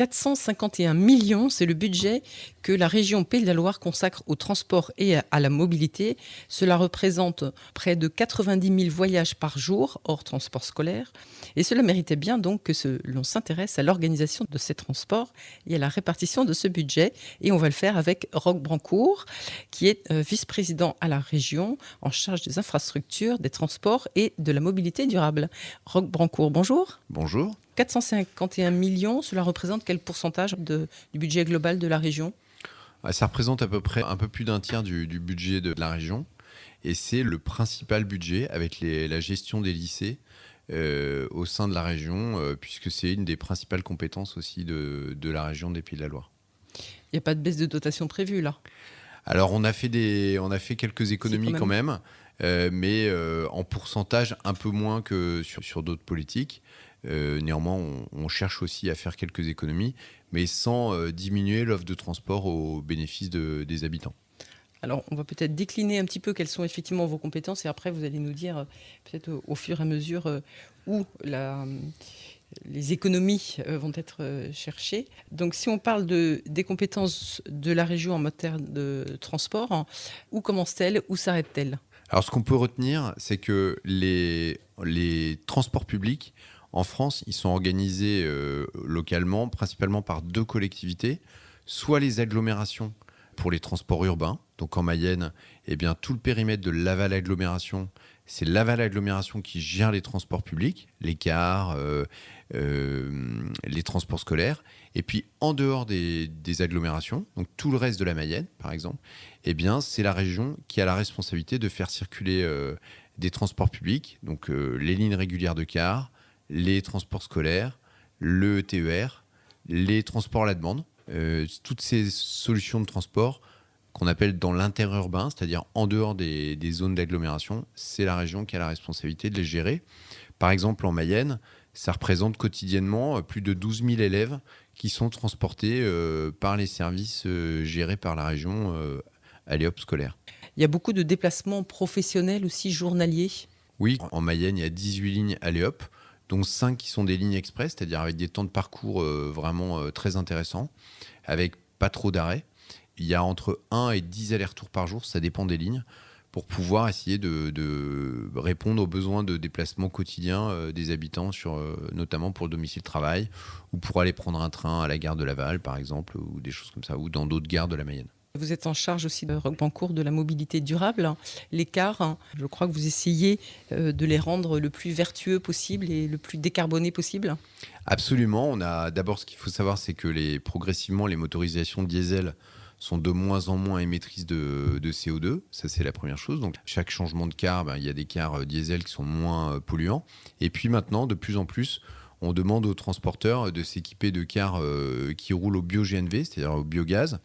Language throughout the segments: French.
451 millions, c'est le budget que la région Pays de la Loire consacre au transport et à la mobilité. Cela représente près de 90 000 voyages par jour, hors transport scolaire. Et cela méritait bien donc que l'on s'intéresse à l'organisation de ces transports et à la répartition de ce budget. Et on va le faire avec Roch Brancourt, qui est vice-président à la région en charge des infrastructures, des transports et de la mobilité durable. Roch Brancourt, bonjour. Bonjour. 451 millions, cela représente quel pourcentage du budget global de la région ? Ça représente à peu près un peu plus d'un tiers du budget de la région. Et c'est le principal budget avec la gestion des lycées au sein de la région, puisque c'est une des principales compétences aussi de la région des Pays de la Loire. Il n'y a pas de baisse de dotation prévue là ? Alors on a fait quelques économies quand même, mais en pourcentage un peu moins que sur d'autres politiques. Néanmoins, on cherche aussi à faire quelques économies, mais sans diminuer l'offre de transport au bénéfice des habitants. Alors, on va peut-être décliner un petit peu quelles sont effectivement vos compétences et après, vous allez nous dire peut-être au fur et à mesure où les économies vont être cherchées. Donc, si on parle des compétences de la région en matière de transport, où commence-t-elle, où s'arrête-t-elle ? Alors, ce qu'on peut retenir, c'est que les transports publics en France, ils sont organisés localement, principalement par deux collectivités, soit les agglomérations pour les transports urbains. Donc en Mayenne, eh bien, tout le périmètre de Laval Agglomération, c'est Laval Agglomération qui gère les transports publics, les cars, les transports scolaires. Et puis en dehors des agglomérations, donc tout le reste de la Mayenne, par exemple, eh bien, c'est la région qui a la responsabilité de faire circuler des transports publics, donc les lignes régulières de cars, les transports scolaires, le TER, les transports à la demande, toutes ces solutions de transport qu'on appelle dans l'interurbain, c'est-à-dire en dehors des zones d'agglomération, c'est la région qui a la responsabilité de les gérer. Par exemple, en Mayenne, ça représente quotidiennement plus de 12 000 élèves qui sont transportés par les services gérés par la région Alléop scolaire. Il y a beaucoup de déplacements professionnels aussi journaliers. Oui, en Mayenne, il y a 18 lignes Alléop, dont 5 qui sont des lignes express, c'est-à-dire avec des temps de parcours vraiment très intéressants, avec pas trop d'arrêts. Il y a entre 1 et 10 allers-retours par jour, ça dépend des lignes, pour pouvoir essayer de répondre aux besoins de déplacement quotidien des habitants, notamment pour le domicile-travail, ou pour aller prendre un train à la gare de Laval, par exemple, ou des choses comme ça, ou dans d'autres gares de la Mayenne. Vous êtes en charge aussi de Roch Brancourt de la mobilité durable. Les cars, je crois que vous essayez de les rendre le plus vertueux possible et le plus décarboné possible. Absolument. D'abord, ce qu'il faut savoir, c'est que progressivement, les motorisations diesel sont de moins en moins émettrices de CO2. Ça, c'est la première chose. Donc, chaque changement de car, il y a des cars diesel qui sont moins polluants. Et puis maintenant, de plus en plus, on demande aux transporteurs de s'équiper de cars qui roulent au bio-GNV, c'est-à-dire au biogaz,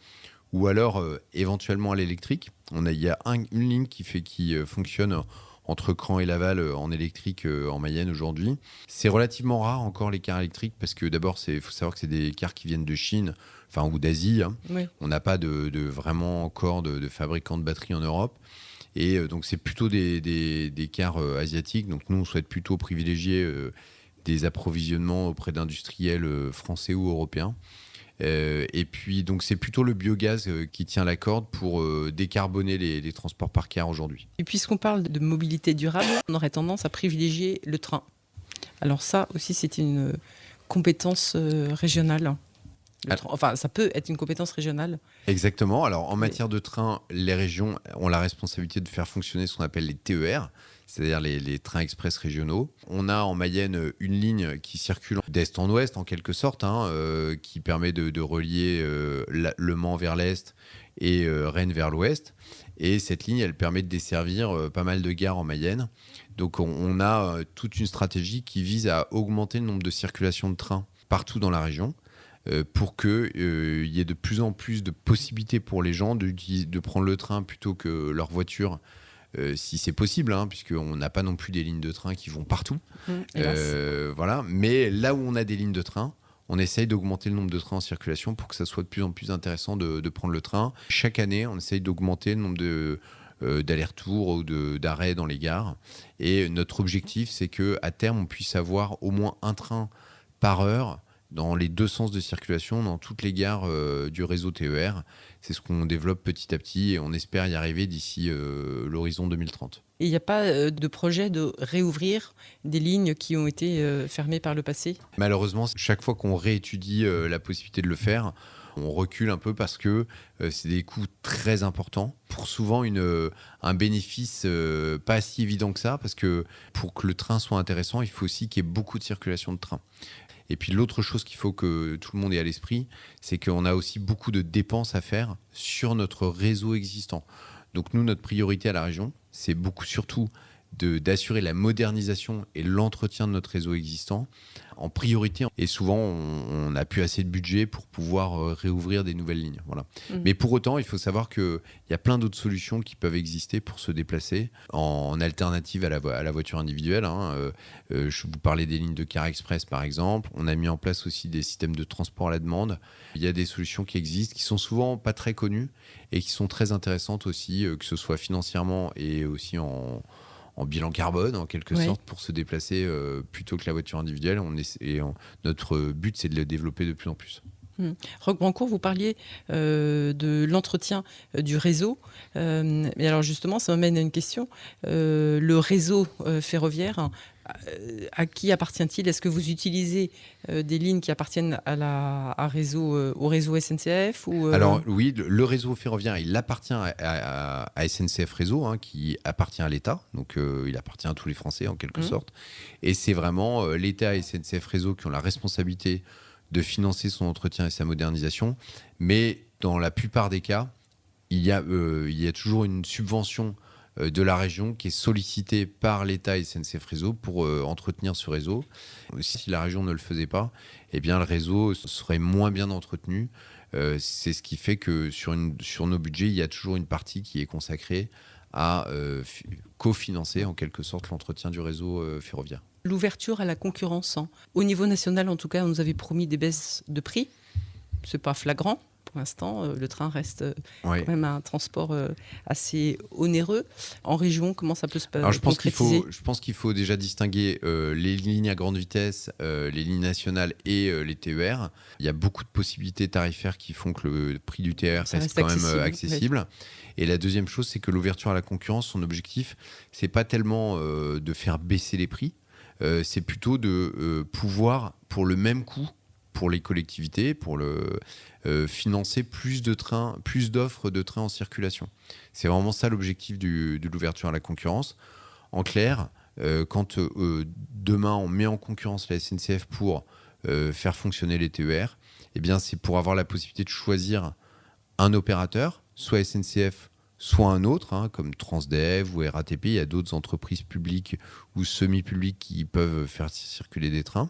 ou alors éventuellement à l'électrique. Il y a une ligne qui fonctionne entre Cran et Laval en électrique en Mayenne aujourd'hui. C'est relativement rare encore les cars électriques parce que d'abord, il faut savoir que c'est des cars qui viennent de Chine ou d'Asie. Oui. On n'a pas vraiment encore de fabricants de batteries en Europe. Et donc, c'est plutôt des cars asiatiques. Donc, nous, on souhaite plutôt privilégier des approvisionnements auprès d'industriels français ou européens. Et puis, donc, c'est plutôt le biogaz qui tient la corde pour décarboner les transports par car aujourd'hui. Et puisqu'on parle de mobilité durable, on aurait tendance à privilégier le train. Alors ça aussi, c'est une compétence régionale. Ça peut être une compétence régionale. Exactement. Alors, en matière de train, les régions ont la responsabilité de faire fonctionner ce qu'on appelle les TER, c'est-à-dire les trains express régionaux. On a en Mayenne une ligne qui circule d'est en ouest, en quelque sorte, qui permet de relier Le Mans vers l'est et Rennes vers l'ouest. Et cette ligne, elle permet de desservir pas mal de gares en Mayenne. Donc, on a toute une stratégie qui vise à augmenter le nombre de circulations de trains partout dans la région, pour qu'il y ait de plus en plus de possibilités pour les gens de prendre le train plutôt que leur voiture, si c'est possible, puisqu'on n'a pas non plus des lignes de train qui vont partout. Voilà. Mais là où on a des lignes de train, on essaye d'augmenter le nombre de trains en circulation pour que ça soit de plus en plus intéressant de prendre le train. Chaque année, on essaye d'augmenter le nombre d'allers-retours ou d'arrêts dans les gares. Et notre objectif, c'est qu'à terme, on puisse avoir au moins un train par heure dans les deux sens de circulation dans toutes les gares du réseau TER. C'est ce qu'on développe petit à petit et on espère y arriver d'ici l'horizon 2030. Et il n'y a pas de projet de réouvrir des lignes qui ont été fermées par le passé ? Malheureusement, chaque fois qu'on réétudie la possibilité de le faire, on recule un peu parce que c'est des coûts très importants pour souvent un bénéfice pas si évident que ça, parce que pour que le train soit intéressant, il faut aussi qu'il y ait beaucoup de circulation de train. Et puis l'autre chose qu'il faut que tout le monde ait à l'esprit, c'est qu'on a aussi beaucoup de dépenses à faire sur notre réseau existant. Donc nous, notre priorité à la région, c'est surtout d'assurer la modernisation et l'entretien de notre réseau existant en priorité. Et souvent, on n'a plus assez de budget pour pouvoir réouvrir des nouvelles lignes. Voilà. Mais pour autant, il faut savoir qu'il y a plein d'autres solutions qui peuvent exister pour se déplacer en alternative à la voiture individuelle. Je vous parlais des lignes de car express, par exemple. On a mis en place aussi des systèmes de transport à la demande. Il y a des solutions qui existent, qui sont souvent pas très connues et qui sont très intéressantes aussi, que ce soit financièrement et aussi en bilan carbone, en quelque sorte, pour se déplacer plutôt que la voiture individuelle. Notre but, c'est de le développer de plus en plus. Roch Brancourt, vous parliez de l'entretien du réseau. Mais alors justement, ça m'amène à une question. Le réseau ferroviaire, à qui appartient-il ? Est-ce que vous utilisez des lignes qui appartiennent au réseau SNCF ou Alors oui, le réseau ferroviaire, il appartient à SNCF Réseau, qui appartient à l'État. Donc il appartient à tous les Français en quelque sorte. Et c'est vraiment l'État et SNCF Réseau qui ont la responsabilité de financer son entretien et sa modernisation. Mais dans la plupart des cas, il y a toujours une subvention de la région qui est sollicitée par l'État et SNCF Réseau pour entretenir ce réseau. Si la région ne le faisait pas, eh bien, le réseau serait moins bien entretenu. C'est ce qui fait que sur nos budgets, il y a toujours une partie qui est consacrée à cofinancer en quelque sorte l'entretien du réseau ferroviaire. L'ouverture à la concurrence. Au niveau national, en tout cas, on nous avait promis des baisses de prix. Ce n'est pas flagrant. Pour l'instant, le train reste quand même un transport assez onéreux. En région, comment ça peut se concrétiser ? Je pense qu'il faut déjà distinguer les lignes à grande vitesse, les lignes nationales et les TER. Il y a beaucoup de possibilités tarifaires qui font que le prix du TER reste quand même accessible. Oui. Et la deuxième chose, c'est que l'ouverture à la concurrence, son objectif, c'est pas tellement de faire baisser les prix, c'est plutôt de pouvoir, pour le même coût, pour les collectivités, pour financer plus d'offres de trains en circulation. C'est vraiment ça l'objectif de l'ouverture à la concurrence. En clair, quand demain on met en concurrence la SNCF pour faire fonctionner les TER, eh bien c'est pour avoir la possibilité de choisir un opérateur, soit SNCF, soit un autre, comme Transdev ou RATP. Il y a d'autres entreprises publiques ou semi-publiques qui peuvent faire circuler des trains,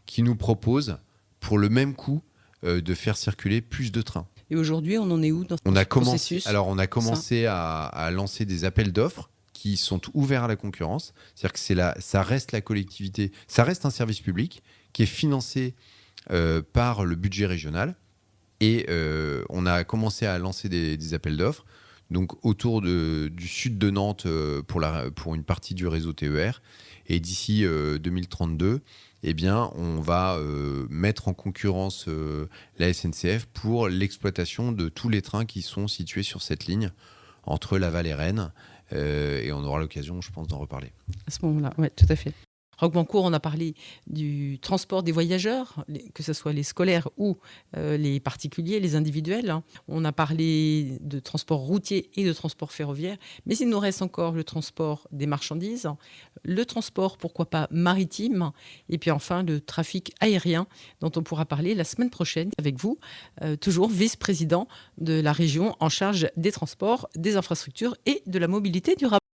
qui nous proposent pour le même coût de faire circuler plus de trains. Et aujourd'hui, on en est où dans ce processus ? Alors, on a commencé à lancer des appels d'offres qui sont ouverts à la concurrence. C'est-à-dire que ça reste la collectivité, ça reste un service public qui est financé par le budget régional. Et on a commencé à lancer des appels d'offres. Donc, autour du sud de Nantes pour une partie du réseau TER. Et d'ici 2032, eh bien, on va mettre en concurrence la SNCF pour l'exploitation de tous les trains qui sont situés sur cette ligne entre Laval et Rennes. Et on aura l'occasion, je pense, d'en reparler. À ce moment-là, oui, tout à fait. Roch Brancourt, on a parlé du transport des voyageurs, que ce soit les scolaires ou les particuliers, les individuels. On a parlé de transport routier et de transport ferroviaire. Mais il nous reste encore le transport des marchandises, le transport, pourquoi pas, maritime, et puis enfin le trafic aérien, dont on pourra parler la semaine prochaine avec vous, toujours vice-président de la région en charge des transports, des infrastructures et de la mobilité durable.